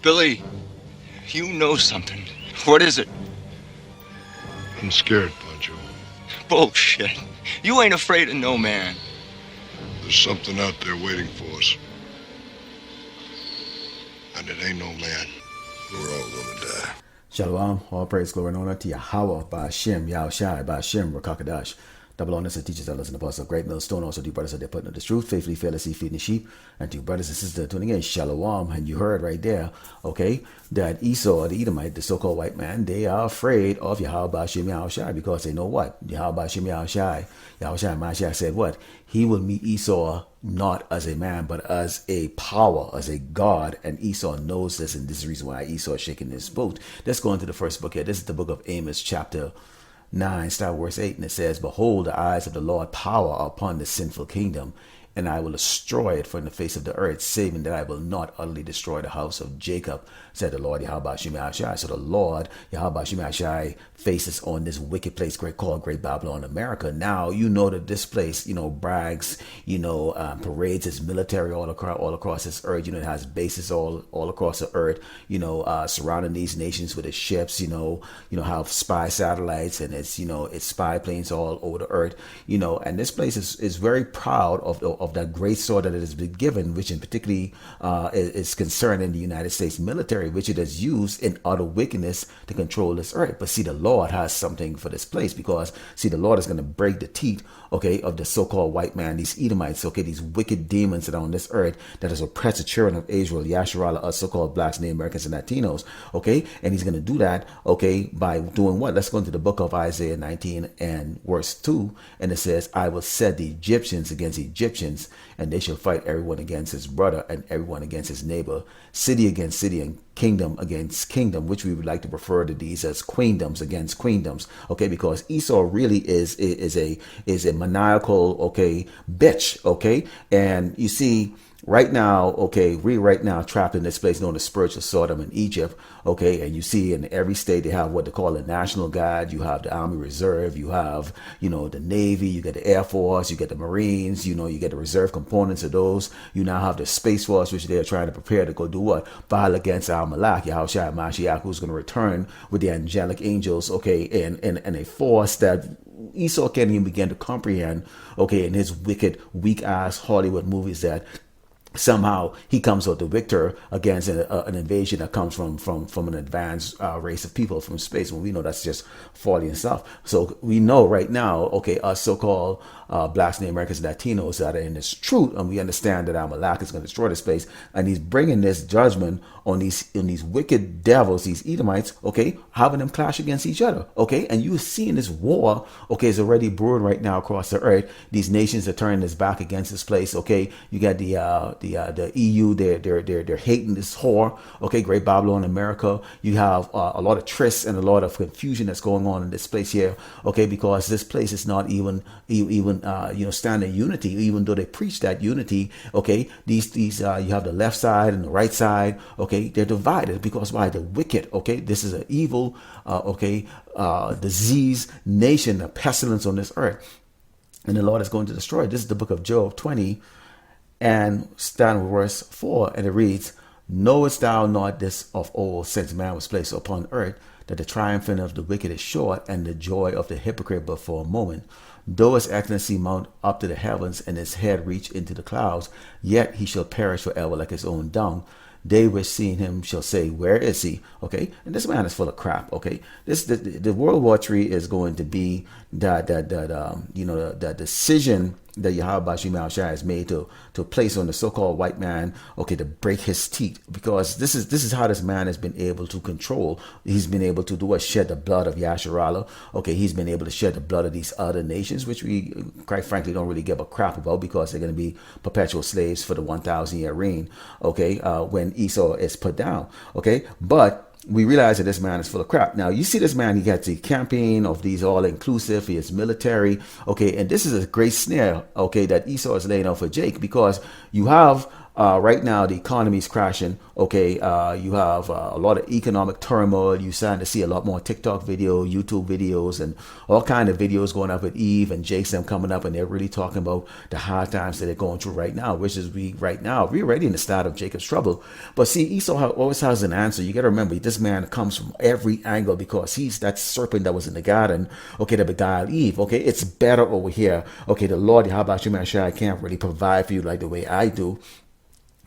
Billy, you know something. What is it? I'm scared, Pancho. Bullshit. You ain't afraid of no man. There's something out there waiting for us. And it ain't no man. We're all gonna die. Shalom, all praise, glory, and honor to Yahweh, Ba'ashem, Yahushai, Ba'ashem, Rakakadash. Double honors and teachers, elders, and apostles, great millstone, also to brothers that they're putting on the truth, faithfully, fearlessly feeding the sheep, and to brothers and sisters tuning in, Shalom. And you heard right there, okay, that Esau, the Edomite, the so-called white man, they are afraid of Yahweh, Ba'ashem, Yahushai, because they know what? Yahweh, Ba'ashem, Yahushai, Yahushai, Mashiach said what? He will meet Esau not as a man, but as a power, as a God. And Esau knows this, and this is the reason why Esau is shaking his boot. Let's go into the first book here. This is the book of Amos, chapter 9, start verse 8, and it says, Behold, the eyes of the Lord power are upon the sinful kingdom, and I will destroy it from the face of the earth, saving that I will not utterly destroy the house of Jacob, said the Lord Yahweh Shemashai. So the Lord Yahweh Shemashai faces on this wicked place called Great Babylon, America. Now you know that this place, brags, parades its military all across this earth. It has bases all across the earth. Surrounding these nations with its ships. Have spy satellites and its spy planes all over the earth. And this place is very proud of that great sword that it has been given, which in particularly is concerned in the United States military, which it has used in utter wickedness to control this earth. But see, the Lord has something for this place, because see, the Lord is going to break the teeth, of the so-called white man, these Edomites, these wicked demons that are on this earth that has oppressed the children of Israel, Yasharala, us so-called blacks, Native Americans, and Latinos. And he's going to do that, by doing what? Let's go into the book of Isaiah 19 and verse 2, and it says, I will set the Egyptians against Egyptians, and they shall fight everyone against his brother and everyone against his neighbor, city against city, and kingdom against kingdom, which we would like to refer to these as queendoms against queendoms, because Esau really is a maniacal, bitch, and you see, right now, we right now trapped in this place known as spiritual Sodom in Egypt, and you see in every state they have what they call a National Guard, you have the Army Reserve, you have, the Navy, you get the Air Force, you get the Marines, you get the reserve components of those, you now have the Space Force, which they are trying to prepare to go do what? Battle against our Malak, Yahushua Mashiach, who's going to return with the angelic angels, and a force that Esau can't even begin to comprehend, in his wicked, weak-ass Hollywood movies that somehow he comes out the victor against an invasion that comes from an advanced race of people from space, when we know that's just folly and stuff. So we know right now, us so-called blacks, Native Americans, Latinos that are in this truth, and we understand that Amalek is going to destroy the space, and he's bringing this judgment on these wicked devils, these Edomites, having them clash against each other, and you're seeing this war, is already brewing right now across the earth. These nations are turning this back against this place, You got the EU, they're hating this whore, Great Babylon, America. You have a lot of trysts and a lot of confusion that's going on in this place here, because this place is not even stand in unity, even though they preach that unity. These you have the left side and the right side. They're divided because why? The wicked. This is an evil, disease nation, a pestilence on this earth, and the Lord is going to destroy it. This is the book of Job 20, and starting with verse 4, and it reads, Knowest thou not this of old, since man was placed upon earth, that the triumphing of the wicked is short, and the joy of the hypocrite but for a moment? Though his excellency mount up to the heavens, and his head reach into the clouds, yet he shall perish forever like his own dung. They which seeing him shall say, Where is he? And this man is full of crap. The World War III is going to be that decision that Yahweh Shai has made to place on the so-called white man, to break his teeth, because this is how this man has been able to control. He's been able to shed the blood of Yasharala. He's been able to shed the blood of these other nations, which we quite frankly don't really give a crap about, because they're going to be perpetual slaves for the 1,000-year reign. When Esau is put down. But we realize that this man is full of crap. Now, you see this man, he got the campaign of these all-inclusive, he is military, and this is a great snare, that Esau is laying out for Jake, because you have right now the economy is crashing. Okay, you have a lot of economic turmoil. You're starting to see a lot more TikTok video, YouTube videos, and all kind of videos going up with Eve and Jason coming up, and they're really talking about the hard times that they're going through right now, which is we're already in the start of Jacob's trouble. But see, Esau always has an answer. You got to remember, this man comes from every angle because he's that serpent that was in the garden. Okay, that beguiled Eve. Okay, it's better over here. Okay, the Lord, how about you, man? Sure, I can't really provide for you like the way I do.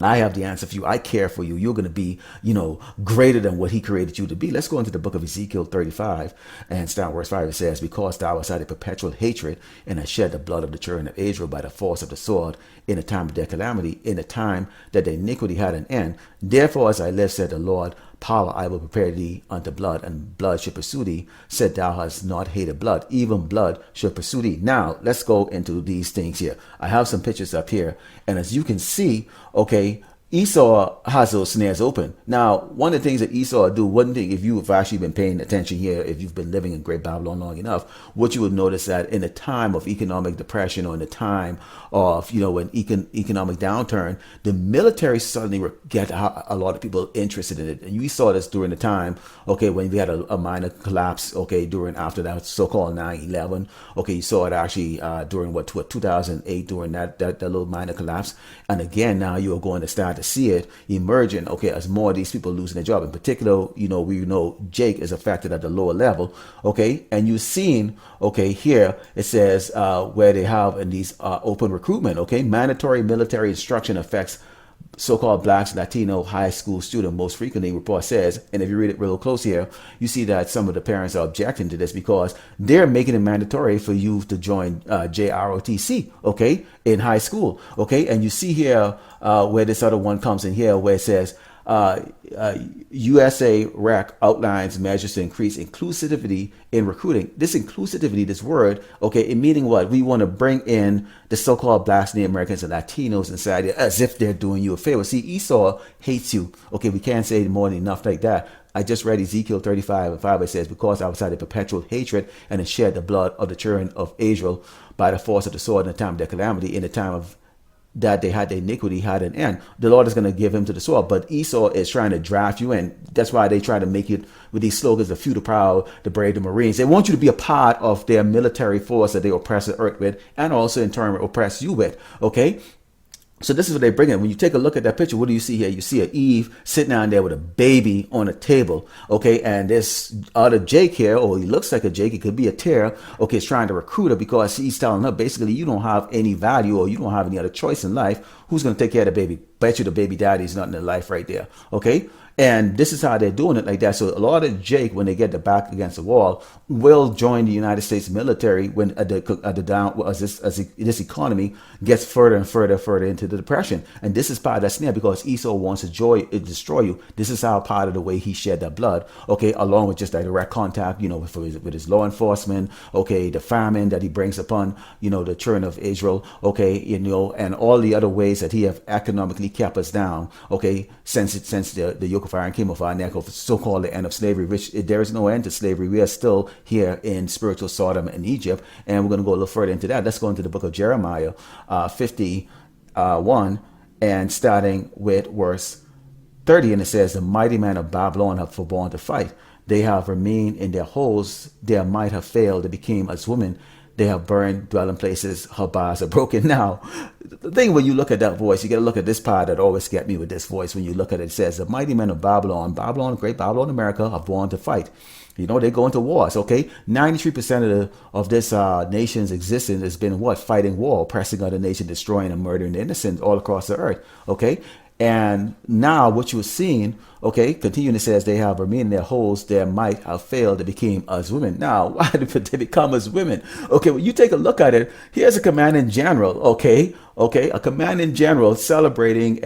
I have the answer for you. I care for you. You're going to be, greater than what he created you to be. Let's go into the book of Ezekiel 35 and start verse 5. It says, because thou hast had a perpetual hatred and hast shed the blood of the children of Israel by the force of the sword in the time of their calamity, in the time that their iniquity had an end. Therefore, as I live, said the Lord, power, I will prepare thee unto blood, and blood shall pursue thee. Said thou hast not hated blood, even blood shall pursue thee. Now, let's go into these things here. I have some pictures up here, and as you can see, okay, Esau has those snares open. Now, one of the things that Esau do, one thing, if you've actually been paying attention here, if you've been living in Great Babylon long enough, what you would notice that in a time of economic depression or in a time of, when economic downturn, the military suddenly get a lot of people interested in it. And we saw this during the time, okay, when we had a minor collapse, okay, after that so-called 9/11. Okay, you saw it actually during 2008, during that little minor collapse. And again, now you're going to start to see it emerging, okay, as more of these people losing their job. In particular, we know Jake is affected at the lower level, okay, and you've seen, okay, here it says where they have in these open recruitment, okay, mandatory military instruction affects so-called blacks, Latino high school student most frequently, report says. And if you read it real close here, you see that some of the parents are objecting to this because they're making it mandatory for you to join JROTC, okay, in high school, okay. And you see here where this other one comes in here where it says USA REC outlines measures to increase inclusivity in recruiting. This inclusivity, this word, okay, it meaning what? We want to bring in the so-called blacks, Native Americans, and Latinos inside it as if they're doing you a favor. See, Esau hates you. Okay, we can't say more than enough like that. I just read Ezekiel 35 and 5. It says, because I was had a perpetual hatred and it shed the blood of the children of Israel by the force of the sword in the time of their calamity, in the time of that they had the iniquity had an end. The Lord is going to give him to the sword. But Esau is trying to draft you in. That's why they try to make it with these slogans, the few, the proud, the brave, the Marines. They want you to be a part of their military force that they oppress the earth with, and also in turn oppress you with. Okay? So this is what they bring in. When you take a look at that picture, what do you see here? You see a Eve sitting down there with a baby on a table, okay? And this other Jake here, or he looks like a Jake, it could be a Tara, okay, is trying to recruit her because he's telling her basically you don't have any value or you don't have any other choice in life. Who's going to take care of the baby? Bet you the baby daddy's not in their life right there, okay? And this is how they're doing it like that. So a lot of Jake, when they get the back against the wall, will join the United States military when this economy gets further and further into the depression. And this is part of that snare because Esau wants to destroy you. This is how part of the way he shed that blood, okay, along with just that direct contact, with his law enforcement, okay, the famine that he brings upon, the children of Israel, okay, and all the other ways that he have economically kept us down, okay, since the yoke of iron came off our neck of so-called the end of slavery, which there is no end to slavery. We are still here in spiritual Sodom and Egypt, and we're going to go a little further into that. Let's go into the book of Jeremiah 51 and starting with verse 30, and it says, the mighty men of Babylon have forborne to fight. They have remained in their holes. Their might have failed. They became as women. They have burned dwelling places. Her bars are broken. Now, the thing when you look at that voice, you got to look at this part that always get me with this voice. When you look at it, it says, the mighty men of Babylon, great Babylon, America, have born to fight. They go into wars, okay? 93% of this nation's existence has been what? Fighting war, oppressing other nations, destroying and murdering the innocent all across the earth, okay? And now what you're seeing, okay, continuing, it says they have remained in their holes, their might have failed, they became as women. Now, why did they become as women? Okay, when you take a look at it, here's a commanding general, okay, a commanding general celebrating